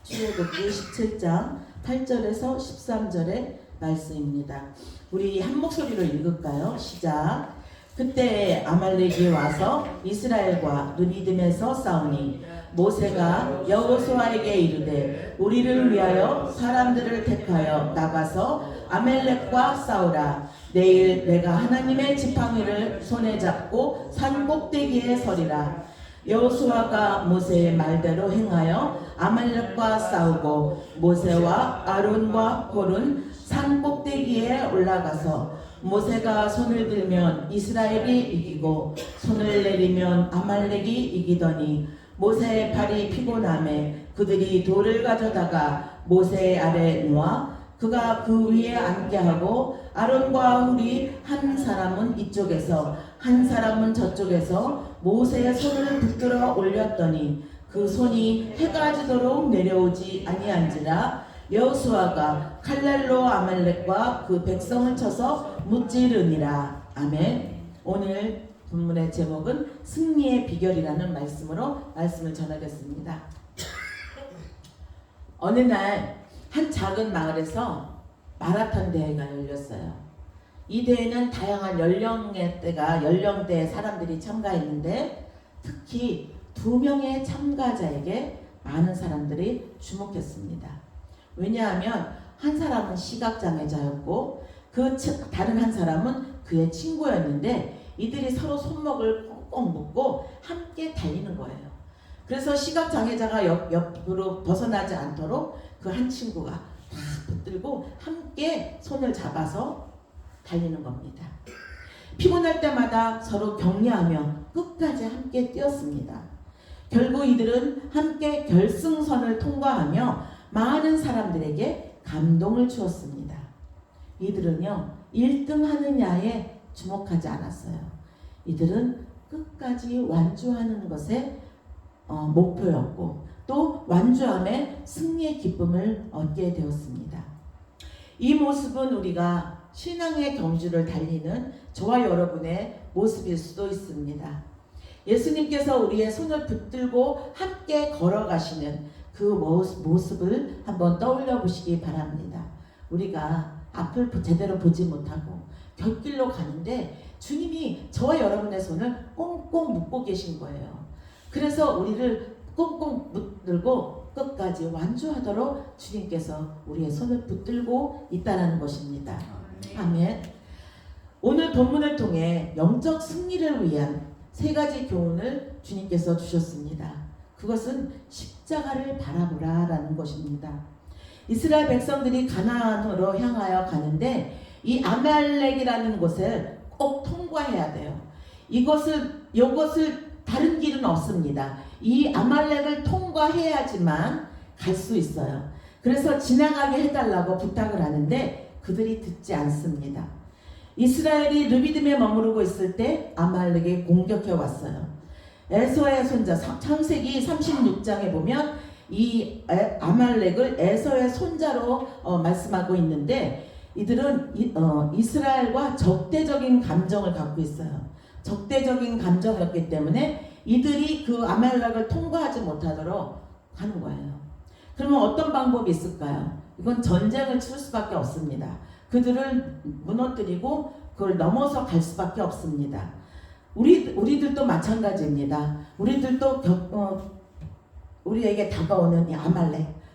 출애굽기 17장 8절에서 13절의 말씀입니다. 우리 한 목소리로 읽을까요? 시작. 그때 아말렉이 와서 이스라엘과 르비딤에서 싸우니 모세가 여호수아에게 이르되 우리를 위하여 사람들을 택하여 나가서 아말렉과 싸우라. 내일 내가 하나님의 지팡이를 손에 잡고 산 꼭대기에 서리라. 여호수아가 모세의 말대로 행하여 아말렉과 싸우고 모세와 아론과 홀은 산 꼭대기에 올라가서 모세가 손을 들면 이스라엘이 이기고 손을 내리면 아말렉이 이기더니 모세의 팔이 피곤함에 그들이 돌을 가져다가 모세 아래 놓아 그가 그 위에 앉게 하고 아론과 훌이 한 사람은 이쪽에서 한 사람은 저쪽에서 모세의 손을 붙들어 올렸더니 그 손이 해가 지도록 내려오지 아니한지라. 여호수아가 칼날로 아말렉과 그 백성을 쳐서 무찌르니라. 아멘. 오늘 본문의 제목은 승리의 비결이라는 말씀으로 말씀을 전하겠습니다. 어느 날 한 작은 마을에서 마라톤 대회가 열렸어요. 이 대회는 다양한 연령대의 사람들이 참가했는데 특히 2명의 참가자에게 많은 사람들이 주목했습니다. 왜냐하면 한 사람은 시각장애자였고 다른 한 사람은 그의 친구였는데 이들이 서로 손목을 꽁꽁 묶고 함께 달리는 거예요. 그래서 시각장애자가 옆으로 벗어나지 않도록 그 한 친구가 다 붙들고 함께 손을 잡아서 달리는 겁니다. 피곤할 때마다 서로 격려하며 끝까지 함께 뛰었습니다. 결국 이들은 함께 결승선을 통과하며 많은 사람들에게 감동을 주었습니다. 이들은요 1등 하느냐에 주목하지 않았어요. 이들은 끝까지 완주하는 것에 목표였고 또 완주함에 승리의 기쁨을 얻게 되었습니다. 이 모습은 우리가 신앙의 경주를 달리는 저와 여러분의 모습일 수도 있습니다. 예수님께서 우리의 손을 붙들고 함께 걸어가시는 그 모습을 한번 떠올려 보시기 바랍니다. 우리가 앞을 제대로 보지 못하고 곁길로 가는데 주님이 저와 여러분의 손을 꽁꽁 묶고 계신 거예요. 그래서 우리를 꽁꽁 붙들고 끝까지 완주하도록 주님께서 우리의 손을 붙들고 있다는 것입니다. 아멘. 오늘 본문을 통해 영적 승리를 위한 3가지 교훈을 주님께서 주셨습니다. 그것은 십자가를 바라보라 라는 것입니다. 이스라엘 백성들이 가나안으로 향하여 가는데 이 아말렉이라는 곳을 꼭 통과해야 돼요. 이것을 다른 길은 없습니다. 이 아말렉을 통과해야지만 갈 수 있어요. 그래서 지나가게 해달라고 부탁을 하는데 그들이 듣지 않습니다. 이스라엘이 르비딤에 머무르고 있을 때 아말렉이 공격해 왔어요. 에서의 손자 창세기 36장에 보면 이 아말렉을 에서의 손자로 말씀하고 있는데 이들은 이스라엘과 적대적인 감정을 갖고 있어요. 적대적인 감정이었기 때문에 이들이 그 아말렉을 통과하지 못하도록 하는 거예요. 그러면 어떤 방법이 있을까요? 이건 전쟁을 치를 수밖에 없습니다. 그들을 무너뜨리고 그걸 넘어서 갈 수밖에 없습니다. 우리들도 마찬가지입니다. 우리들도 우리에게 다가오는 이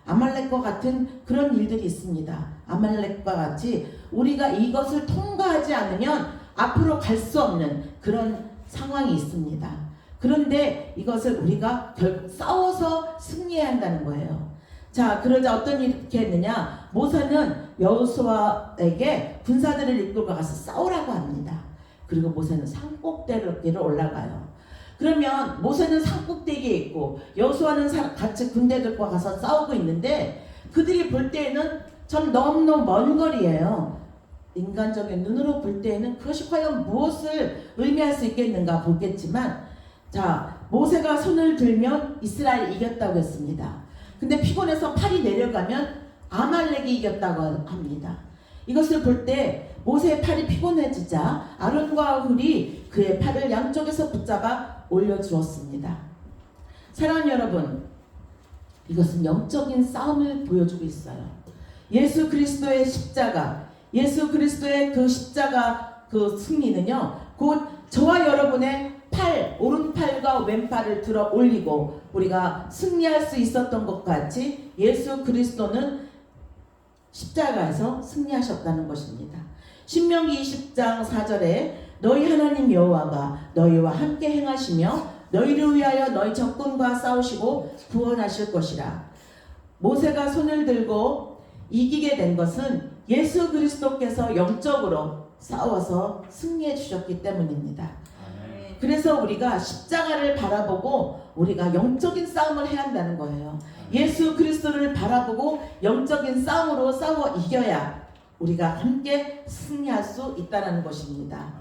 아말렉과 같은 그런 일들이 있습니다. 아말렉과 같이 우리가 이것을 통과하지 않으면 앞으로 갈 수 없는 그런 상황이 있습니다. 그런데 이것을 우리가 결국 싸워서 승리해야 한다는 거예요. 자, 그러자 어떤 일이 했느냐? 모세는 여호수아에게 군사들을 이끌고 가서 싸우라고 합니다. 그리고 모세는 산꼭대기로 올라가요. 그러면 모세는 산꼭대기에 있고 여호수아는 같이 군대들과 가서 싸우고 있는데 그들이 볼 때에는 참 너무너무 먼 거리예요. 인간적인 눈으로 볼 때에는 그것이 과연 무엇을 의미할 수 있겠는가 보겠지만 자, 모세가 손을 들면 이스라엘이 이겼다고 했습니다. 근데 피곤해서 팔이 내려가면 아말렉이 이겼다고 합니다. 이것을 볼 때 모세의 팔이 피곤해지자 아론과 훌이 그의 팔을 양쪽에서 붙잡아 올려주었습니다. 사랑하는 여러분, 이것은 영적인 싸움을 보여주고 있어요. 예수 그리스도의 십자가, 예수 그리스도의 그 십자가 그 승리는요, 곧 저와 여러분의 오른팔과 왼팔을 들어 올리고 우리가 승리할 수 있었던 것 같이 예수 그리스도는 십자가에서 승리하셨다는 것입니다. 신명기 20장 4절에 너희 하나님 여호와가 너희와 함께 행하시며 너희를 위하여 너희 적군과 싸우시고 구원하실 것이라. 모세가 손을 들고 이기게 된 것은 예수 그리스도께서 영적으로 싸워서 승리해 주셨기 때문입니다. 그래서 우리가 십자가를 바라보고 우리가 영적인 싸움을 해야 한다는 거예요. 예수 그리스도를 바라보고 영적인 싸움으로 싸워 이겨야 우리가 함께 승리할 수 있다는 것입니다.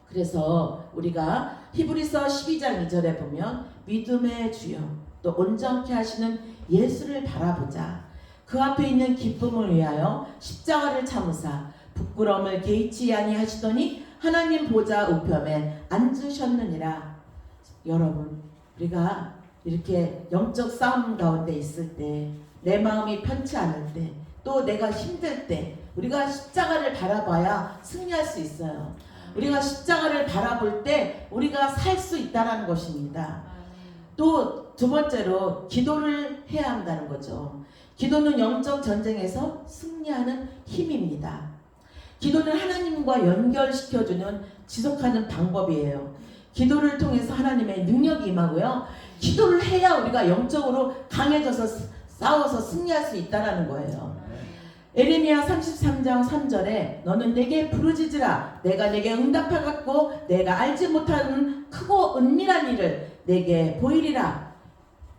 그래서 우리가 히브리서 12장 2절에 보면 믿음의 주여 또 온전케 하시는 예수를 바라보자. 그 앞에 있는 기쁨을 위하여 십자가를 참으사 부끄러움을 개의치 아니하시더니 하나님 보좌 우편에 앉으셨느니라. 여러분, 우리가 이렇게 영적 싸움 가운데 있을 때, 내 마음이 편치 않을 때, 또 내가 힘들 때 우리가 십자가를 바라봐야 승리할 수 있어요. 우리가 십자가를 바라볼 때 우리가 살 수 있다는 것입니다. 또 두 번째로 기도를 해야 한다는 거죠. 기도는 영적 전쟁에서 승리하는 힘입니다. 기도는 하나님과 연결시켜주는 지속하는 방법이에요. 기도를 통해서 하나님의 능력이 임하고요. 기도를 해야 우리가 영적으로 강해져서 싸워서 승리할 수 있다는 거예요. 에레미야 33장 3절에 너는 내게 부르짖으라. 내가 내게 응답하겠고 내가 알지 못하는 크고 은밀한 일을 내게 보이리라.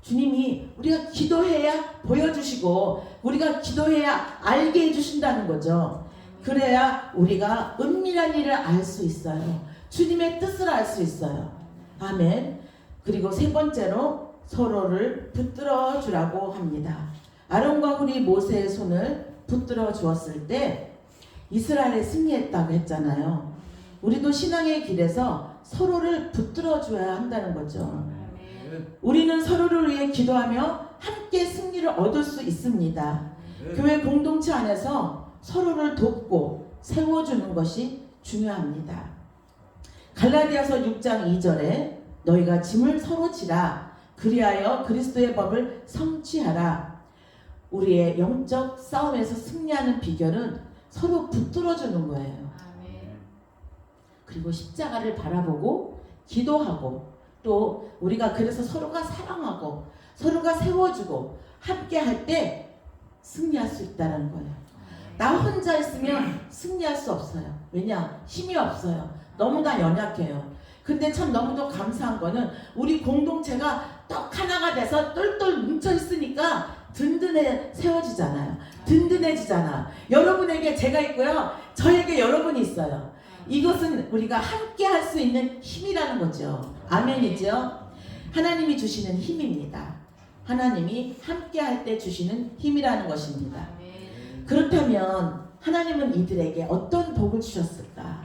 주님이 우리가 기도해야 보여주시고 우리가 기도해야 알게 해주신다는 거죠. 그래야 우리가 은밀한 일을 알 수 있어요. 주님의 뜻을 알 수 있어요. 아멘. 그리고 세 번째로 서로를 붙들어 주라고 합니다. 아론과 훌이 모세의 손을 붙들어 주었을 때 이스라엘이 승리했다고 했잖아요. 우리도 신앙의 길에서 서로를 붙들어 줘야 한다는 거죠. 우리는 서로를 위해 기도하며 함께 승리를 얻을 수 있습니다. 교회 공동체 안에서 서로를 돕고 세워주는 것이 중요합니다. 갈라디아서 6장 2절에 너희가 짐을 서로 지라. 그리하여 그리스도의 법을 성취하라. 우리의 영적 싸움에서 승리하는 비결은 서로 붙들어주는 거예요. 그리고 십자가를 바라보고 기도하고 또 우리가 그래서 서로가 사랑하고 서로가 세워주고 함께 할 때 승리할 수 있다는 거예요. 나 혼자 있으면 승리할 수 없어요. 왜냐? 힘이 없어요. 너무 다 연약해요. 근데 참 너무도 감사한 거는 우리 공동체가 떡 하나가 돼서 똘똘 뭉쳐 있으니까 세워지잖아요. 든든해지잖아. 여러분에게 제가 있고요. 저에게 여러분이 있어요. 이것은 우리가 함께 할 수 있는 힘이라는 거죠. 아멘이죠? 하나님이 주시는 힘입니다. 하나님이 함께 할 때 주시는 힘이라는 것입니다. 그렇다면 하나님은 이들에게 어떤 복을 주셨을까?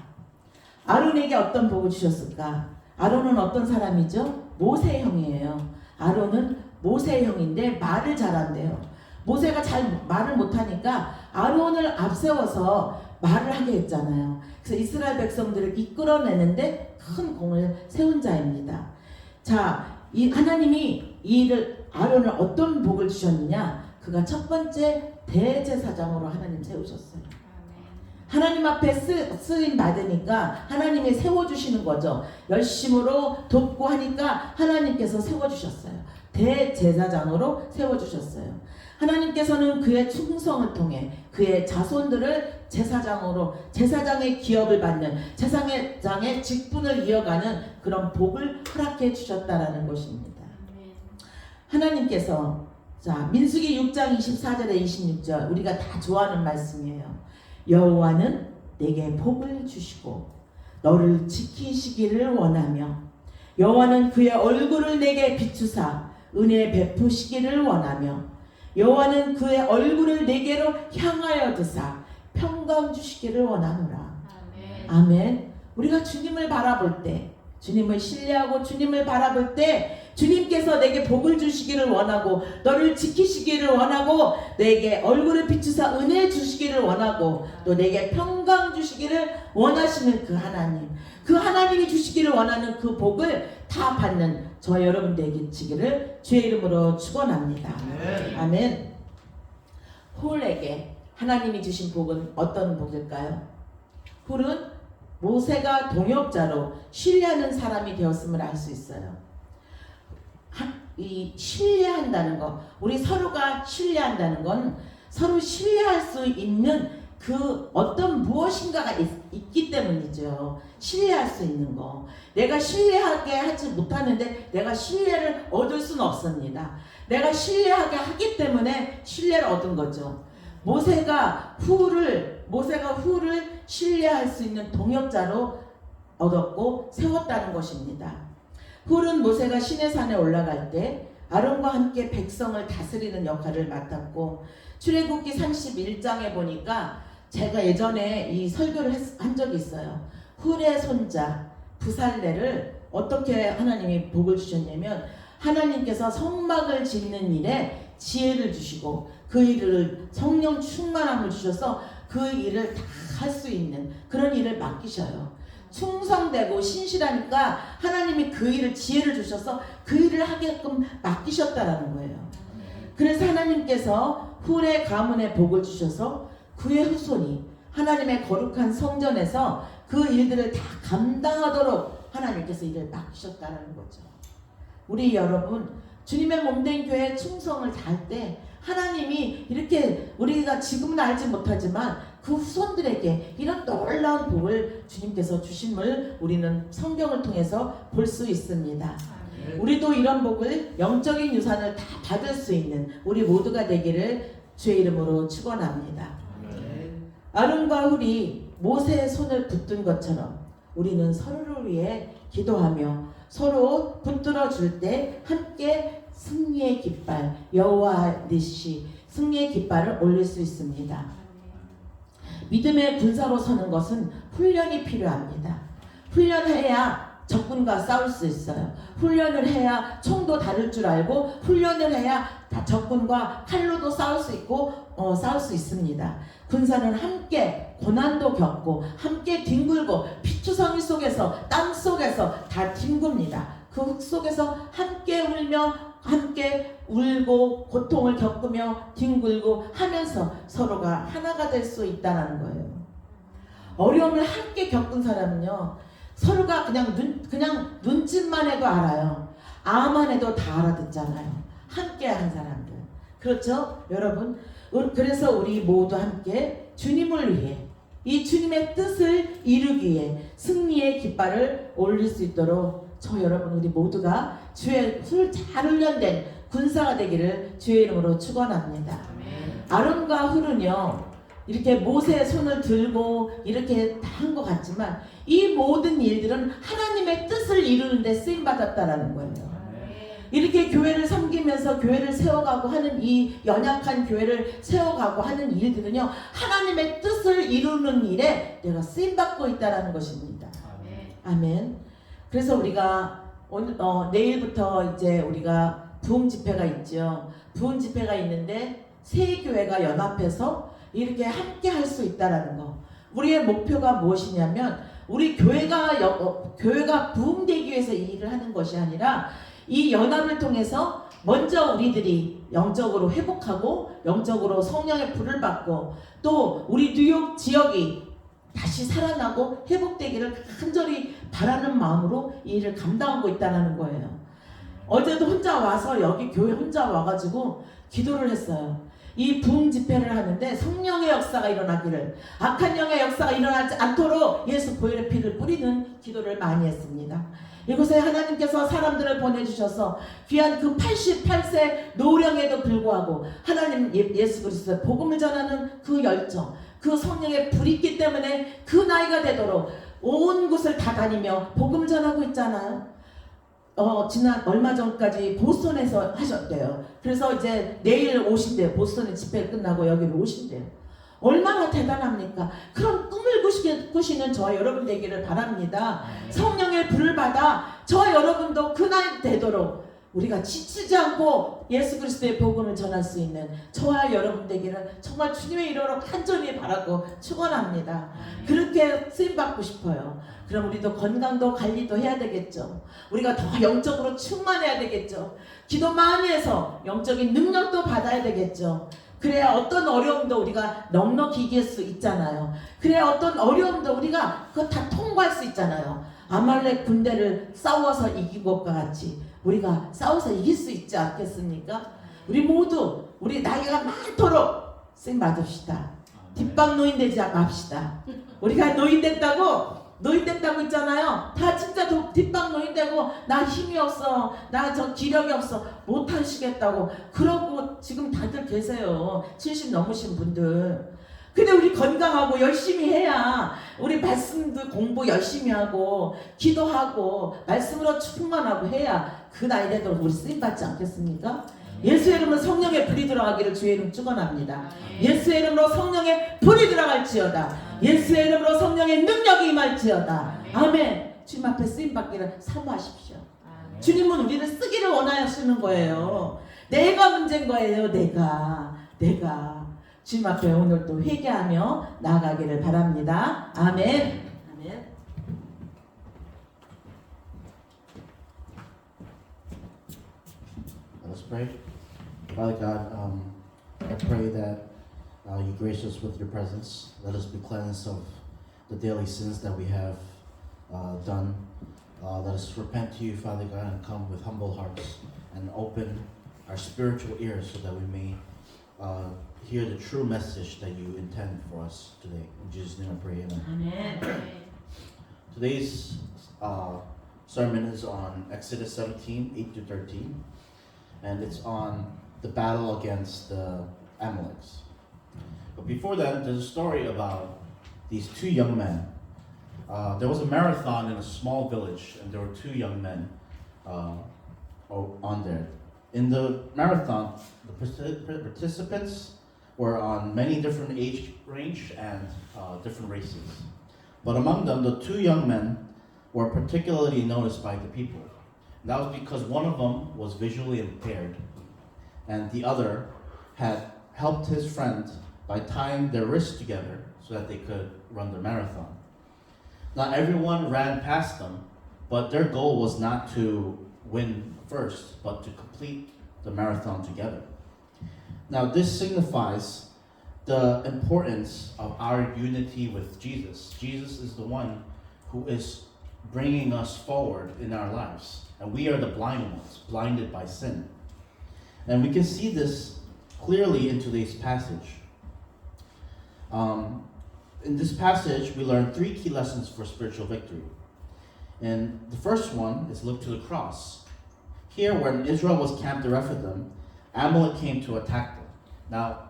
아론에게 어떤 복을 주셨을까? 아론은 어떤 사람이죠? 모세의 형이에요. 아론은 모세의 형인데 말을 잘한대요. 모세가 잘 말을 못하니까 아론을 앞세워서 말을 하게 했잖아요. 그래서 이스라엘 백성들을 이끌어내는데 큰 공을 세운 자입니다. 자, 이 하나님이 아론을 어떤 복을 주셨느냐? 그가 첫 번째 대제사장으로 하나님 세우셨어요. 하나님 앞에 쓰임 받으니까 하나님이 세워주시는 거죠. 열심으로 돕고 하니까 하나님께서 세워주셨어요. 대제사장으로 세워주셨어요. 하나님께서는 그의 충성을 통해 그의 자손들을 제사장의 기업을 받는 제사장의 직분을 이어가는 그런 복을 허락해 주셨다라는 것입니다. 하나님께서 자 민수기 6장 24절에 26절 우리가 다 좋아하는 말씀이에요. 여호와는 내게 복을 주시고 너를 지키시기를 원하며 여호와는 그의 얼굴을 내게 비추사 은혜 베푸시기를 원하며 여호와는 그의 얼굴을 내게로 향하여 드사 평강 주시기를 원하노라. 아멘. 우리가 주님을 바라볼 때 주님을 신뢰하고 주님을 바라볼 때 주님께서 내게 복을 주시기를 원하고 너를 지키시기를 원하고 내게 얼굴을 비추사 은혜 주시기를 원하고 또 내게 평강 주시기를 원하시는 그 하나님, 그 하나님이 주시기를 원하는 그 복을 다 받는 저 여러분 되시기를 주의 이름으로 축원합니다. 아멘. 훌에게 하나님이 주신 복은 어떤 복일까요? 훌은 모세가 동역자로 신뢰하는 사람이 되었음을 알 수 있어요. 이 신뢰한다는 거, 우리 서로가 신뢰한다는 건 서로 신뢰할 수 있는 그 어떤 무엇인가가 있기 때문이죠. 신뢰할 수 있는 거. 내가 신뢰하게 하지 못하는데 내가 신뢰를 얻을 수는 없습니다. 내가 신뢰하게 하기 때문에 신뢰를 얻은 거죠. 모세가 훌을 신뢰할 수 있는 동역자로 얻었고 세웠다는 것입니다. 훌은 모세가 시내산에 올라갈 때 아론과 함께 백성을 다스리는 역할을 맡았고, 출애굽기 31장에 보니까 제가 예전에 이 설교를 한 적이 있어요. 훌의 손자 부살레를 어떻게 하나님이 복을 주셨냐면, 하나님께서 성막을 짓는 일에 지혜를 주시고 그 일을 성령 충만함을 주셔서 그 일을 다 할 수 있는 그런 일을 맡기셔요. 충성되고 신실하니까 하나님이 그 일을 지혜를 주셔서 그 일을 하게끔 맡기셨다라는 거예요. 그래서 하나님께서 훌의 가문에 복을 주셔서 그의 후손이 하나님의 거룩한 성전에서 그 일들을 다 감당하도록 하나님께서 일을 맡기셨다는 거죠. 우리 여러분, 주님의 몸된 교회에 충성을 다할 때 하나님이 이렇게 우리가 지금은 알지 못하지만 그 후손들에게 이런 놀라운 복을 주님께서 주심을 우리는 성경을 통해서 볼 수 있습니다. 우리도 이런 복을, 영적인 유산을 다 받을 수 있는 우리 모두가 되기를 주의 이름으로 축원합니다. 아론과 훌이 모세의 손을 붙든 것처럼 우리는 서로를 위해 기도하며 서로 붙들어 줄 때 함께 승리의 깃발, 여호와 니시, 승리의 깃발을 올릴 수 있습니다. 믿음의 군사로 서는 것은 훈련이 필요합니다. 훈련해야 적군과 싸울 수 있어요. 훈련을 해야 총도 다룰 줄 알고, 훈련을 해야 적군과 칼로도 싸울 수 있고 싸울 수 있습니다. 군사는 함께 고난도 겪고 함께 뒹굴고 피투성이 속에서 땅 속에서 다 뒹굽니다. 그 흙 속에서 함께 울며 함께 울고 고통을 겪으며 뒹굴고 하면서 서로가 하나가 될 수 있다는 거예요. 어려움을 함께 겪은 사람은요, 서로가 그냥 눈짓만 해도 알아요. 아만 해도 다 알아듣잖아요. 함께 한 사람들. 그렇죠? 여러분, 그래서 우리 모두 함께 주님을 위해, 이 주님의 뜻을 이루기 위해 승리의 깃발을 올릴 수 있도록 저 여러분 우리 모두가 주의 잘 훈련된 군사가 되기를 주의 이름으로 축원합니다. 아론과 훌은요, 이렇게 모세의 손을 들고 이렇게 다 한 것 같지만 이 모든 일들은 하나님의 뜻을 이루는 데 쓰임 받았다라는 거예요. 이렇게 교회를 섬기면서 교회를 세워가고 하는 이 연약한 교회를 세워가고 하는 일들은요, 하나님의 뜻을 이루는 일에 내가 쓰임 받고 있다라는 것입니다. 아멘. 그래서 우리가 오늘 내일부터 이제 우리가 부흥 집회가 있죠. 부흥 집회가 있는데 세 교회가 연합해서 이렇게 함께 할 수 있다라는 거. 우리의 목표가 무엇이냐면 우리 교회가 부흥되기 위해서 이 일을 하는 것이 아니라 이 연합을 통해서 먼저 우리들이 영적으로 회복하고 영적으로 성령의 불을 받고 또 우리 뉴욕 지역이 다시 살아나고 회복되기를 간절히 바라는 마음으로 이 일을 감당하고 있다는 거예요. 어제도 혼자 와서 여기 교회 혼자 와가지고 기도를 했어요. 이 부흥 집회를 하는데 성령의 역사가 일어나기를, 악한 영의 역사가 일어나지 않도록 예수 보혈의 피를 뿌리는 기도를 많이 했습니다. 이곳에 하나님께서 사람들을 보내주셔서 귀한 그 88세 노령에도 불구하고 하나님 예수 그리스도의 복음을 전하는 그 열정, 그 성령의 불이 있기 때문에 그 나이가 되도록 온 곳을 다 다니며 복음 전하고 있잖아요. 지난 얼마 전까지 보스턴에서 하셨대요. 그래서 이제 내일 오신대요. 보스턴에 집회 끝나고 여기로 오신대요. 얼마나 대단합니까? 그런 꿈을 꾸시는 저 여러분 되기를 바랍니다. 성령의 성령의 불을 받아 저와 여러분도 그날 되도록 우리가 지치지 않고 예수 그리스도의 복음을 전할 수 있는 저와 여러분 되기를 정말 주님의 이름으로 간절히 바라고 축원합니다. 그렇게 쓰임 받고 싶어요. 그럼 우리도 건강도 관리도 해야 되겠죠. 우리가 더 영적으로 충만해야 되겠죠. 기도 많이 해서 영적인 능력도 받아야 되겠죠. 그래야 어떤 어려움도 우리가 넉넉히 이길 수 있잖아요. 그래야 어떤 어려움도 우리가 그거 다 통과할 수 있잖아요. 아말렉 군대를 싸워서 이긴 것과 같이 우리가 싸워서 이길 수 있지 않겠습니까? 우리 모두 우리 나이가 많도록 쓰임 받읍시다. 뒷방 노인 되지 맙시다. 우리가 노인 됐다고 있잖아요. 다 진짜 뒷방 노인 되고 나 힘이 없어, 나 저 기력이 없어, 못 하시겠다고 그러고 지금 다들 계세요. 70 넘으신 분들. 근데 우리 건강하고 열심히 해야 우리 말씀도 공부 열심히 하고 기도하고 말씀으로 충만하고 해야 그 나이 되도록 우리 쓰임받지 않겠습니까? 예수의 이름으로 성령의 불이 들어가기를 주의 이름 축원합니다. 예수의 이름으로 성령의 불이 들어갈지어다. 예수의 이름으로 성령의 능력이 임할지어다. 아멘. 주님 앞에 쓰임받기를 사모하십시오. 주님은 우리를 쓰기를 원하시는 거예요. 내가 문제인 거예요. 내가 주님 앞에 오늘도 회개하며 나아가기를 바랍니다. 아멘. 아멘. Let us pray. Father God, I pray that you grace us with your presence. Let us be cleansed of the daily sins that we have done. Let us repent to you, Father God, and come with humble hearts and open our spiritual ears so that we may hear the true message that you intend for us today. In Jesus' name I pray, amen. 아멘. Today's sermon is on Exodus 17, 8 to 13. And it's on the battle against the Amaleks. But before that, there's a story about these two young men. There was a marathon in a small village, and there were two young men on there. In the marathon, the participants were on many different age range and different races. But among them, the two young men were particularly noticed by the people. And that was because one of them was visually impaired, and the other had helped his friend by tying their wrists together so that they could run the marathon. Not everyone ran past them, but their goal was not to win first, but to complete the marathon together. Now, this signifies the importance of our unity with Jesus. Jesus is the one who is bringing us forward in our lives, and we are the blind ones, blinded by sin. And we can see this clearly in today's passage. In this passage, we learn three key lessons for spiritual victory. And the first one is look to the cross. Here, when Israel was camped at Rephidim, Amalek came to attack them. Now,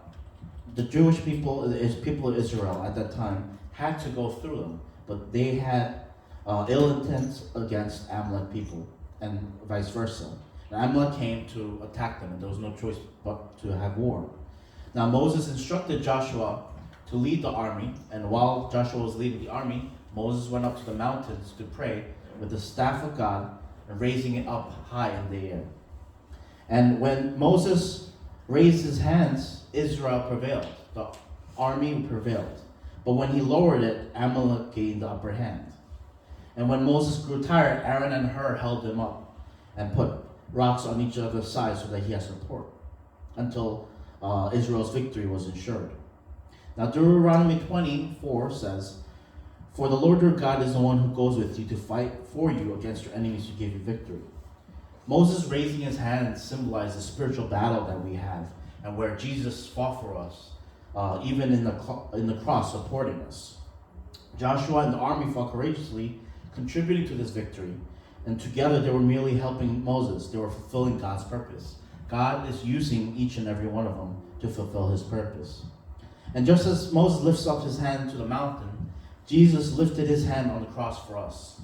the Jewish people, the people of Israel at that time, had to go through them, but they had ill intent against Amalek people, and vice versa. And Amalek came to attack them, and there was no choice but to have war. Now, Moses instructed Joshua to lead the army, and while Joshua was leading the army, Moses went up to the mountains to pray with the staff of God and raising it up high in the air. And when Moses raised his hands, Israel prevailed. The army prevailed. But when he lowered it, Amalek gained the upper hand. And when Moses grew tired, Aaron and Hur held him up and put rocks on each other's sides so that he had support until Israel's victory was ensured. Now, Deuteronomy 24 says, "For the Lord your God is the one who goes with you to fight for you against your enemies to give you victory." Moses raising his hand symbolized the spiritual battle that we have, and where Jesus fought for us, even in the cross, supporting us. Joshua and the army fought courageously, contributing to this victory, and together they were merely helping Moses. They were fulfilling God's purpose. God is using each and every one of them to fulfill his purpose. And just as Moses lifts up his hand to the mountain, Jesus lifted his hand on the cross for us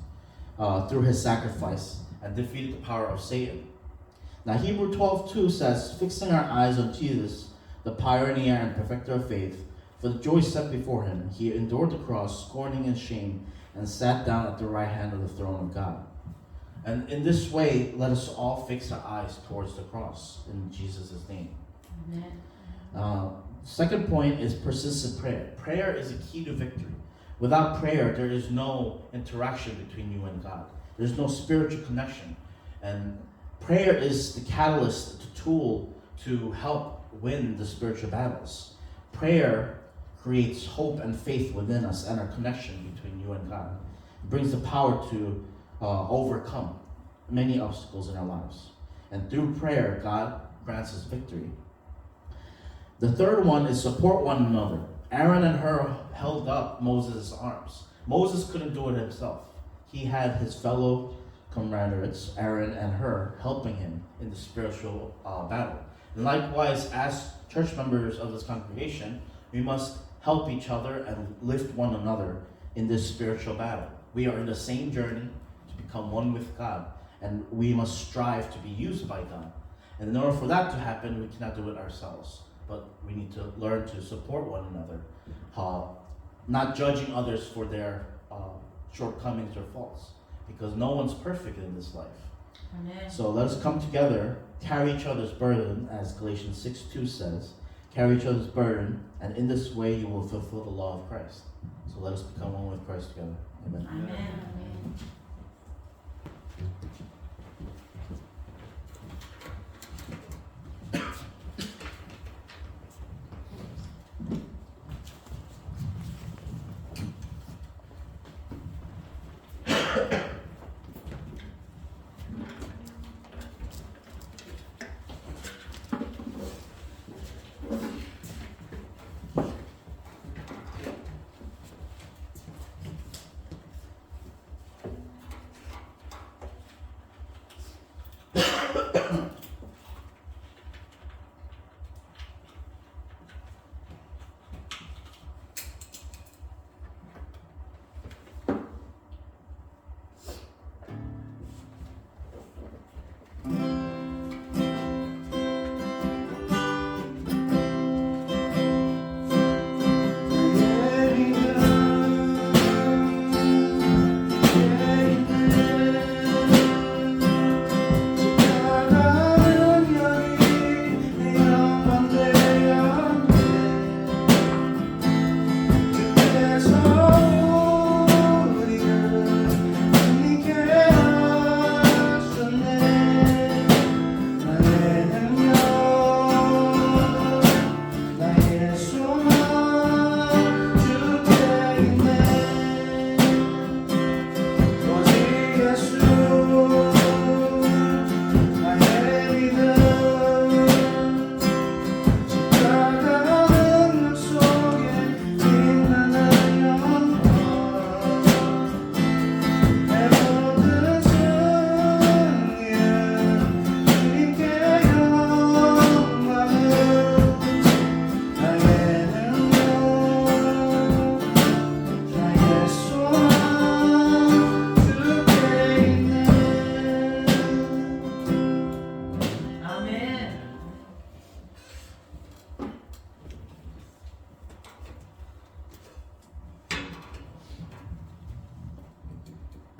through his sacrifice and defeated the power of Satan. Now, Hebrews 12:2 says, "Fixing our eyes on Jesus, the pioneer and perfecter of faith, For the joy set before him, he endured the cross, scorning its shame, and sat down at the right hand of the throne of God. And in this way, let us all fix our eyes towards the cross in Jesus' name. Amen. Second point is persistent prayer. Prayer is a key to victory. Without prayer, there is no interaction between you and God. There's no spiritual connection. And prayer is the catalyst, the tool to help win the spiritual battles. Prayer creates hope and faith within us and our connection between you and God. It brings the power to overcome many obstacles in our lives. And through prayer, God grants us victory. The third one is support one another. Aaron and Hur held up Moses' arms. Moses couldn't do it himself. He had his fellow comrades, Aaron and Hur, helping him in the spiritual battle. And likewise, as church members of this congregation, we must help each other and lift one another in this spiritual battle. We are in the same journey to become one with God, and we must strive to be used by God. And in order for that to happen, we cannot do it ourselves, but we need to learn to support one another, not judging others for their shortcomings or faults, because no one's perfect in this life. Amen. So let us come together, carry each other's burden, as Galatians 6:2 says, carry each other's burden, and in this way you will fulfill the law of Christ. So let us become one with Christ together. Amen. Amen. Amen.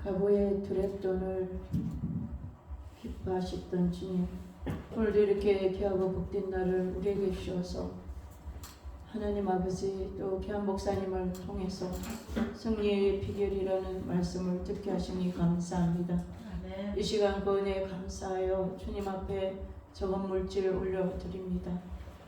과거의 두랩돈을 기뻐하셨던 주님, 오늘도 이렇게 귀하고 복된 날을 우리에게 주셔서 하나님 아버지 또 귀한 목사님을 통해서 승리의 비결이라는 말씀을 듣게 하시니 감사합니다. 아멘. 이 시간 그 은혜에 감사하여 주님 앞에 적은 물질을 올려드립니다.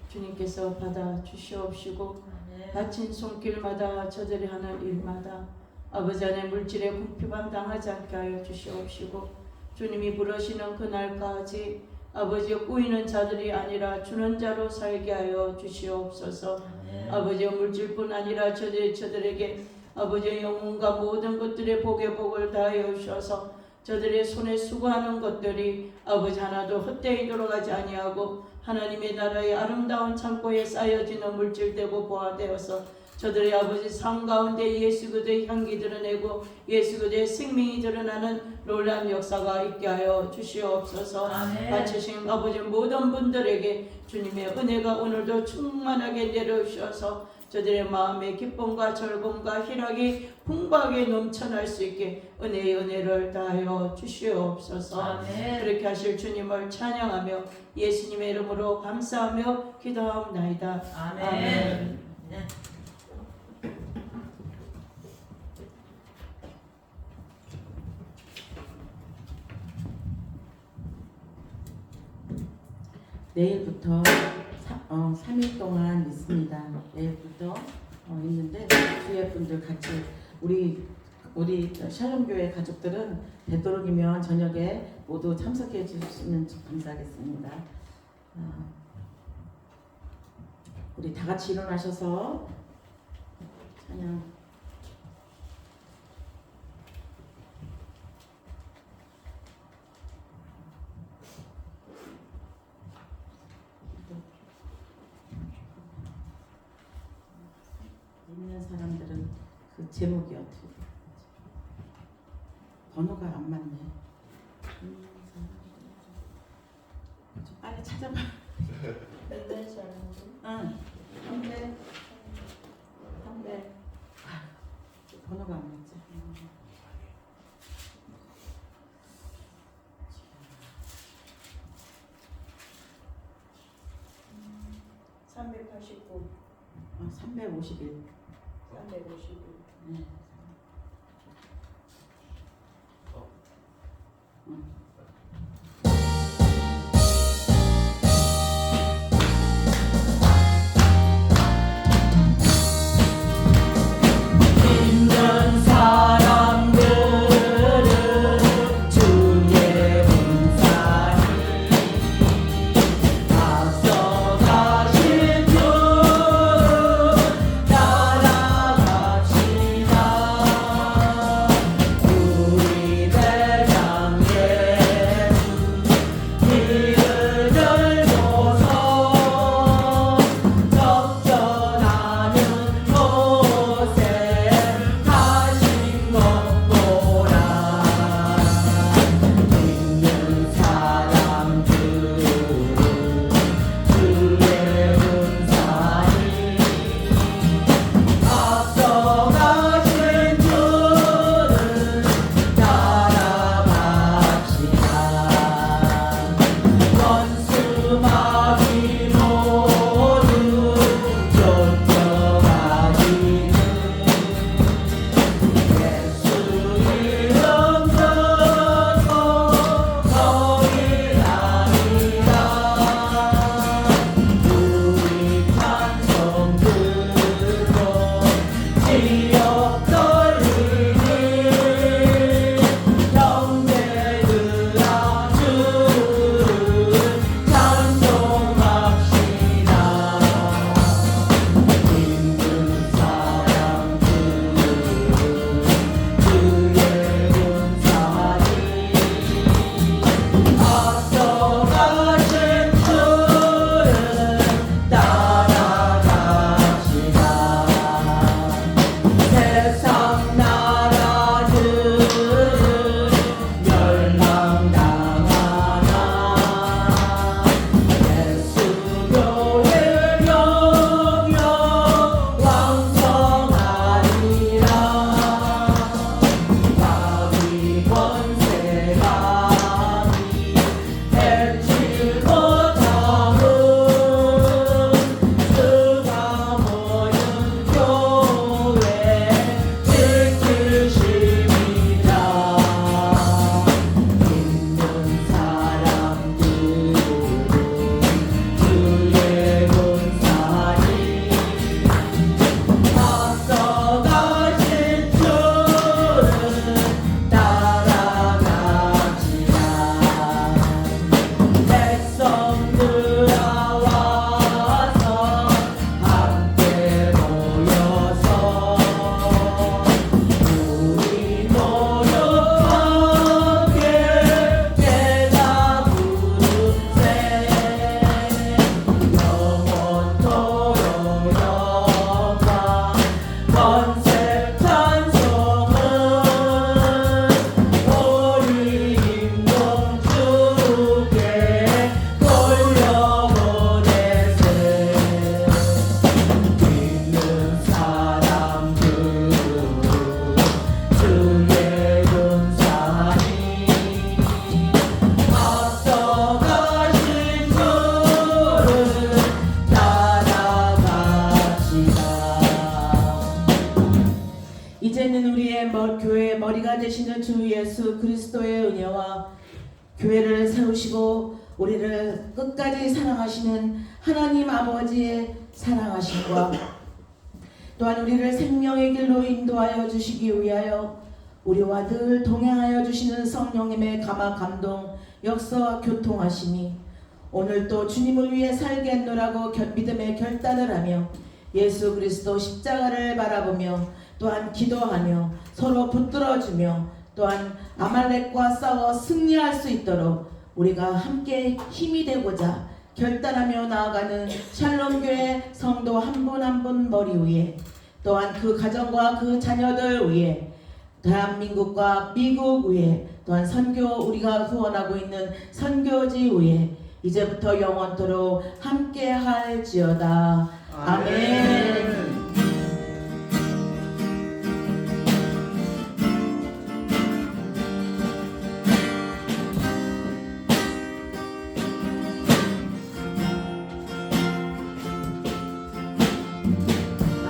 주님께서 받아 주시옵시고 아멘. 다친 손길마다 저들이 하는 일마다 아버지 안에 물질에 궁핍함 당하지 않게 하여 주시옵시고 주님이 부르시는 그날까지 아버지여 꾸이는 자들이 아니라 주는 자로 살게 하여 주시옵소서. 아멘. 아버지여 물질뿐 아니라 저들에게 아버지의 영혼과 모든 것들의 복의 복을 다하여 주셔서 저들의 손에 수고하는 것들이 아버지 하나도 헛되이 돌아가지 아니하고 하나님의 나라의 아름다운 창고에 쌓여지는 물질되고 보화되어서 저들의 아버지 삶 가운데 예수 그리스도의 향기 드러내고 예수 그리스도의 생명이 드러나는 놀라운 역사가 있게 하여 주시옵소서. 아멘. 다치신 아버지 모든 분들에게 주님의 은혜가 오늘도 충만하게 내려주셔서 저들의 마음에 기쁨과 즐거움과 희락이 풍부하게 넘쳐날 수 있게 은혜의 은혜를 다하여 주시옵소서. 아멘. 그렇게 하실 주님을 찬양하며 예수님의 이름으로 감사하며 기도하옵나이다. 아멘. 네. 내일부터 3일 동안 있습니다. 내일부터 있는데 주의 분들 같이 우리 샬롬교회 가족들은 되도록이면 저녁에 모두 참석해 주시면 감사하겠습니다. 우리 다 같이 일어나셔서 찬양. 있는 사람들은 그 제목이 어떻게 되지? 번호가 안 맞네. 좀 빨리 찾아봐. 응. 선배. 번호가 안 맞지. 389, 351. 351. 네. 있는 사람들은 주의 분산이 앞서가신 주 따라갑시다. 우리 대장에 머리가 되시는 주 예수 그리스도의 은혜와 교회를 세우시고 우리를 끝까지 사랑하시는 하나님 아버지의 사랑하심과 또한 우리를 생명의 길로 인도하여 주시기 위하여 우리와 늘 동행하여 주시는 성령님의 감화 감동 역사와 교통하심이 오늘 또 주님을 위해 살겠노라고 믿음의 결단을 하며 예수 그리스도 십자가를 바라보며 또한 기도하며 서로 붙들어주며 또한 아말렉과 싸워 승리할 수 있도록 우리가 함께 힘이 되고자 결단하며 나아가는 샬롬교회 성도 한 분 한 분 머리 위에 또한 그 가정과 그 자녀들 위에 대한민국과 미국 위에 또한 선교 우리가 후원하고 있는 선교지 위에 이제부터 영원토록 함께 할지어다. 아멘.